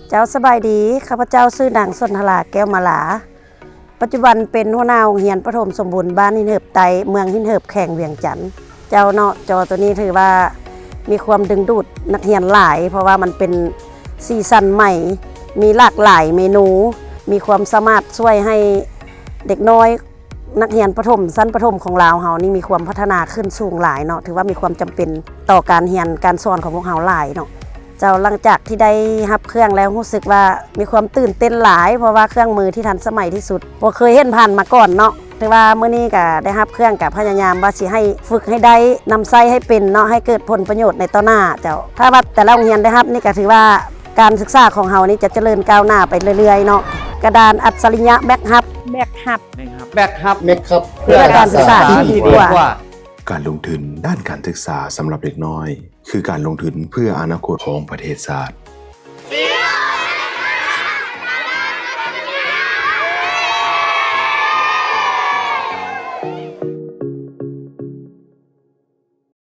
เจ้าสบายดีข้าพเจ้าชื่อนางสนธราแก้วมาลาปัจจุบันเป็นหัวหน้าโรงเรียนประถมสมบูรณ์บ้านหินเหิบไตเมืองหินเหิบแข่งเวียงจันทน์เจ้าเนาะจอตัวนี้ถือว่ามีความดึงดูดนักเรียนหลายเพราะว่ามันเป็นซีซั่นใหม่มีหลากหลายเมนูมีความสามารถช่วยให้เด็กน้อยนักเรียนประถมชั้นประถมของเราเฮานี่มีความพัฒนาขึ้นสูงหลายเนาะถือว่ามีความจำเป็นต่อการเรียนการสอนของพวกเฮาหลายเนาะเจ้าหลังจากที่ได้รับเครื่องแล้วรู้สึกว่ามีความตื่นเต้นหลายเพราะว่าเครื่องมือที่ทันสมัยที่สุดบ่เคยเห็นผ่านมาก่อนเนาะถือว่ามื้อนี้ก็ได้รับเครื่องกับพยายามว่าสิให้ฝึกให้ได้นำใช้ให้เป็นเนาะให้เกิดผลประโยชน์ในต่อหน้าเจ้าถ้าว่าแต่ละโรงเรียนได้รับนี่ก็ถือว่าการศึกษาของเฮานี่จะเจริญก้าวหน้าไปเรื่อยๆเนาะกระดานอัจฉริยะแบ็คฮับ แบกหับ แบกฮับ เมคครับ เพื่อการศึกษาที่ดีกว่า การลงทุนด้านการศึกษาสำหรับเด็กน้อย คือการลงทุนเพื่ออนาคตของประเทศชาติ